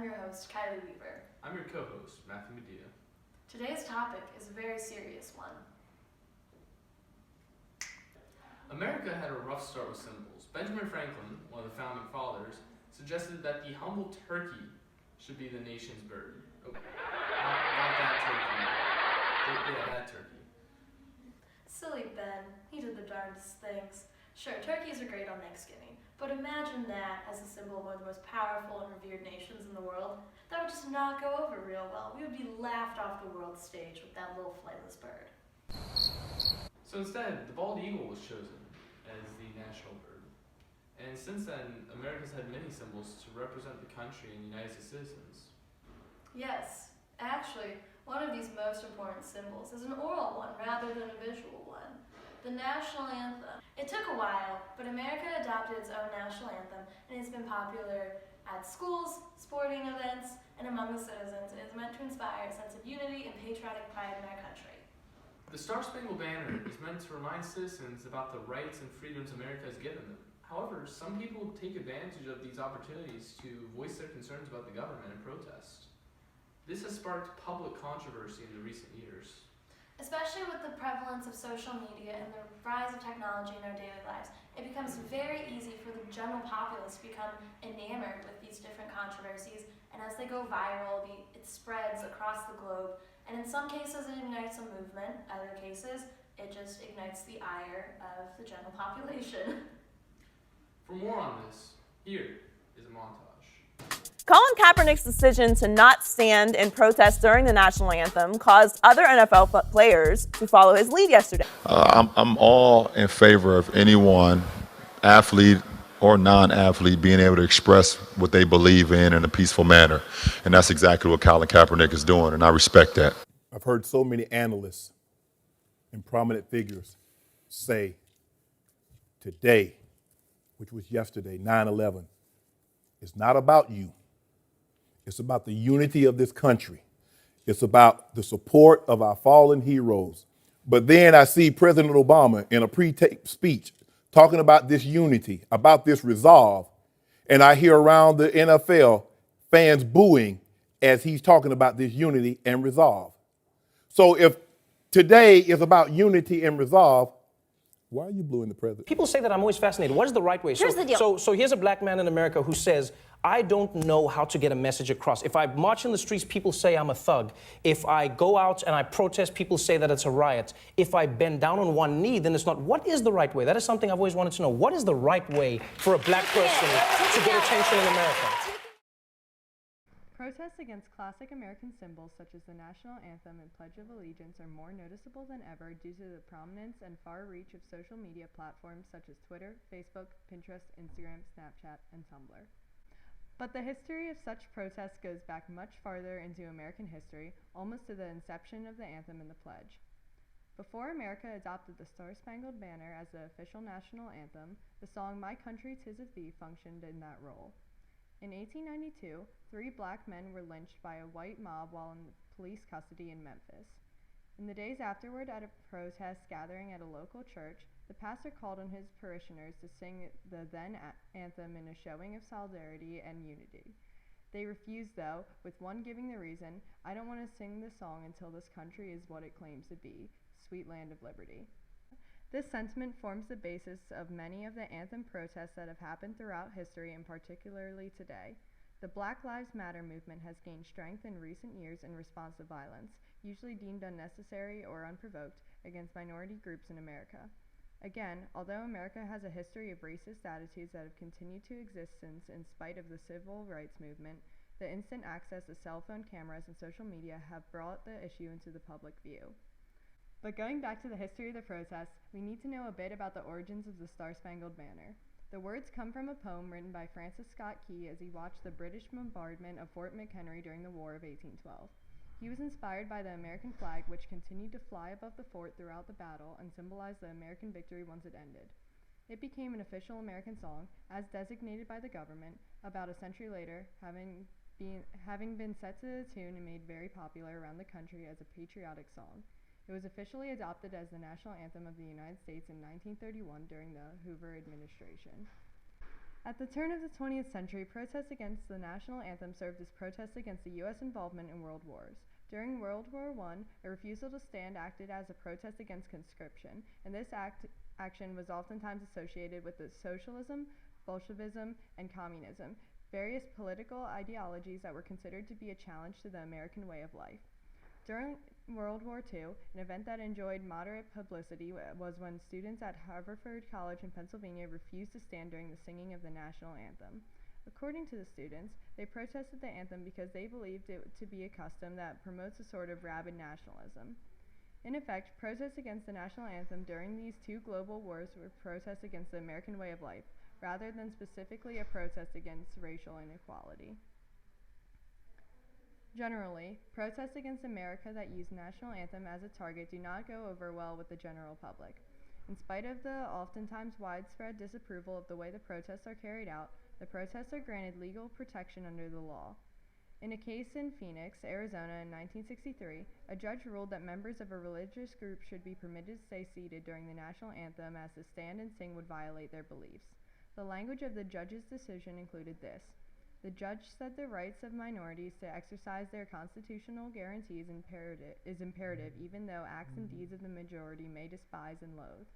I'm your host, Kylie Weaver. I'm your co-host, Matthew Medea. Today's topic is a very serious one. America had a rough start with symbols. Benjamin Franklin, one of the founding fathers, suggested that the humble turkey should be the nation's bird. Oh, not that turkey. Yeah, that turkey. Silly Ben, he did the darndest things. Sure, turkeys are great on Thanksgiving, but imagine that as a symbol of one of the most powerful and revered nations in the world. That would just not go over real well. We would be laughed off the world stage with that little flightless bird. So instead, the bald eagle was chosen as the national bird. And since then, America's had many symbols to represent the country and unite its citizens. Yes, actually, one of these most important symbols is an oral one rather than a visual one. The national anthem. It took a while, but America adopted its own national anthem and has been popular at schools, sporting events, and among the citizens. It is meant to inspire a sense of unity and patriotic pride in our country. The Star-Spangled Banner is meant to remind citizens about the rights and freedoms America has given them. However, some people take advantage of these opportunities to voice their concerns about the government and protest. This has sparked public controversy in the recent years. Especially with the prevalence of social media and the rise of technology in our daily lives, it becomes very easy for the general populace to become enamored with these different controversies, and as they go viral, it spreads across the globe, and in some cases it ignites a movement, other cases it just ignites the ire of the general population. For more on this, here is a montage. Colin Kaepernick's decision to not stand in protest during the national anthem caused other NFL players to follow his lead yesterday. I'm all in favor of anyone, athlete or non-athlete, being able to express what they believe in a peaceful manner. And that's exactly what Colin Kaepernick is doing, and I respect that. I've heard so many analysts and prominent figures say today, which was yesterday, 9/11, it's not about you. It's about the unity of this country. It's about the support of our fallen heroes. But then I see President Obama in a pre-taped speech talking about this unity, about this resolve, and I hear around the NFL fans booing as he's talking about this unity and resolve. So if today is about unity and resolve, why are you booing the president? People say that I'm always fascinated. What is the right way? Here's the deal. So here's a black man in America who says, I don't know how to get a message across. If I march in the streets, people say I'm a thug. If I go out and I protest, people say that it's a riot. If I bend down on one knee, then it's not. What is the right way? That is something I've always wanted to know. What is the right way for a black person to get attention in America? Protests against classic American symbols such as the national anthem and Pledge of Allegiance are more noticeable than ever due to the prominence and far reach of social media platforms such as Twitter, Facebook, Pinterest, Instagram, Snapchat, and Tumblr. But the history of such protests goes back much farther into American history, almost to the inception of the anthem and the pledge. Before America adopted the Star-Spangled Banner as the official national anthem, the song My Country 'Tis of Thee functioned in that role. In 1892, 3 black men were lynched by a white mob while in police custody in Memphis. In the days afterward, at a protest gathering at a local church, the pastor called on his parishioners to sing the then anthem in a showing of solidarity and unity. They refused, though, with one giving the reason, I don't want to sing this song until this country is what it claims to be, sweet land of liberty. This sentiment forms the basis of many of the anthem protests that have happened throughout history and particularly today. The Black Lives Matter movement has gained strength in recent years in response to violence, usually deemed unnecessary or unprovoked, against minority groups in America. Again, although America has a history of racist attitudes that have continued to exist since, in spite of the civil rights movement, the instant access to cell phone cameras and social media have brought the issue into the public view. But going back to the history of the protests, we need to know a bit about the origins of the Star-Spangled Banner. The words come from a poem written by Francis Scott Key as he watched the British bombardment of Fort McHenry during the War of 1812. He was inspired by the American flag, which continued to fly above the fort throughout the battle and symbolized the American victory once it ended. It became an official American song, as designated by the government, about a century later, having been set to the tune and made very popular around the country as a patriotic song. It was officially adopted as the national anthem of the United States in 1931 during the Hoover administration. At the turn of the 20th century, protests against the national anthem served as protests against the U.S. involvement in world wars. During World War I, a refusal to stand acted as a protest against conscription, and this action was oftentimes associated with the socialism, Bolshevism, and communism, various political ideologies that were considered to be a challenge to the American way of life. During World War II, an event that enjoyed moderate publicity was when students at Haverford College in Pennsylvania refused to stand during the singing of the national anthem. According to the students, they protested the anthem because they believed it to be a custom that promotes a sort of rabid nationalism. In effect, protests against the national anthem during these two global wars were protests against the American way of life, rather than specifically a protest against racial inequality. Generally, protests against America that use national anthem as a target do not go over well with the general public. In spite of the oftentimes widespread disapproval of the way the protests are carried out, the protests are granted legal protection under the law. In a case in Phoenix, Arizona in 1963, a judge ruled that members of a religious group should be permitted to stay seated during the national anthem as to stand and sing would violate their beliefs. The language of the judge's decision included this: "The judge said the rights of minorities to exercise their constitutional guarantees is imperative even though acts and deeds of the majority may despise and loathe."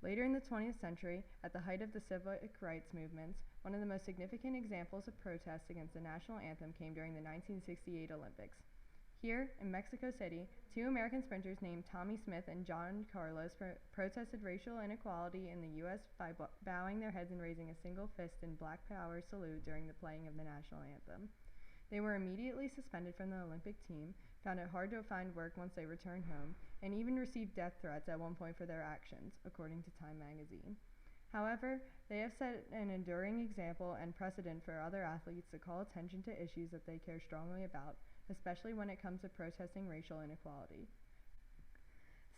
Later in the 20th century, at the height of the civic rights movements, one of the most significant examples of protests against the national anthem came during the 1968 Olympics. Here, in Mexico City, two American sprinters named Tommy Smith and John Carlos protested racial inequality in the U.S. by bowing their heads and raising a single fist in Black Power salute during the playing of the national anthem. They were immediately suspended from the Olympic team, found it hard to find work once they returned home, and even received death threats at one point for their actions, according to Time magazine. However, they have set an enduring example and precedent for other athletes to call attention to issues that they care strongly about, especially when it comes to protesting racial inequality.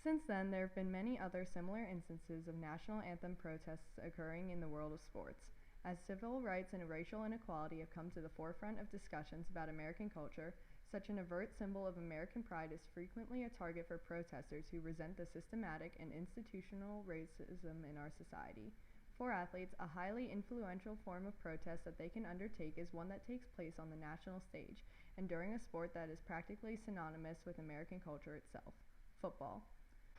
Since then, there have been many other similar instances of national anthem protests occurring in the world of sports. As civil rights and racial inequality have come to the forefront of discussions about American culture, such an overt symbol of American pride is frequently a target for protesters who resent the systematic and institutional racism in our society. For athletes, a highly influential form of protest that they can undertake is one that takes place on the national stage and during a sport that is practically synonymous with American culture itself: football.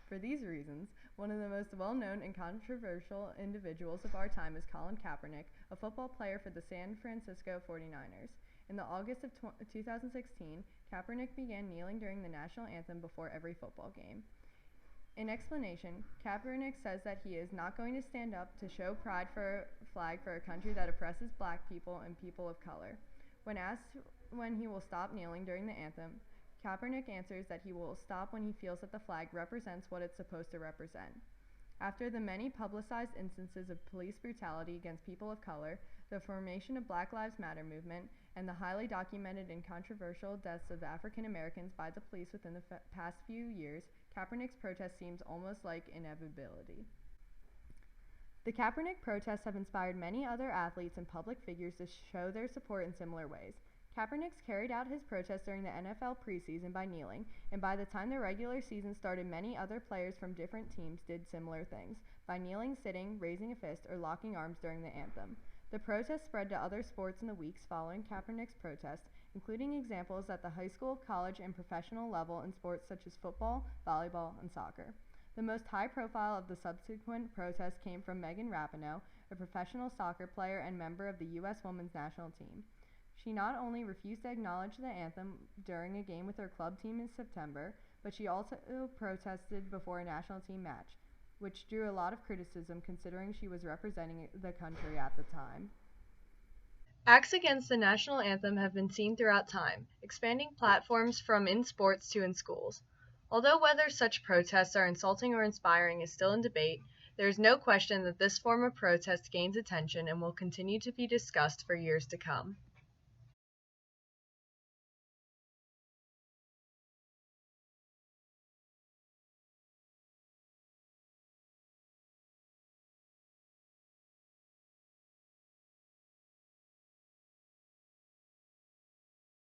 For these reasons, one of the most well-known and controversial individuals of our time is Colin Kaepernick, a football player for the San Francisco 49ers. In the August of 2016, Kaepernick began kneeling during the national anthem before every football game. In explanation, Kaepernick says that he is not going to stand up to show pride for a flag for a country that oppresses black people and people of color. When asked when he will stop kneeling during the anthem, Kaepernick answers that he will stop when he feels that the flag represents what it's supposed to represent. After the many publicized instances of police brutality against people of color, the formation of Black Lives Matter movement, and the highly documented and controversial deaths of African Americans by the police within the past few years, Kaepernick's protest seems almost like inevitability. The Kaepernick protests have inspired many other athletes and public figures to show their support in similar ways. Kaepernick's carried out his protest during the NFL preseason by kneeling, and by the time the regular season started, many other players from different teams did similar things, by kneeling, sitting, raising a fist, or locking arms during the anthem. The protest spread to other sports in the weeks following Kaepernick's protest, including examples at the high school, college, and professional level in sports such as football, volleyball, and soccer. The most high-profile of the subsequent protests came from Megan Rapinoe, a professional soccer player and member of the U.S. women's national team. She not only refused to acknowledge the anthem during a game with her club team in September, but she also protested before a national team match, which drew a lot of criticism considering she was representing the country at the time. Acts against the national anthem have been seen throughout time, expanding platforms from in sports to in schools. Although whether such protests are insulting or inspiring is still in debate, there is no question that this form of protest gains attention and will continue to be discussed for years to come.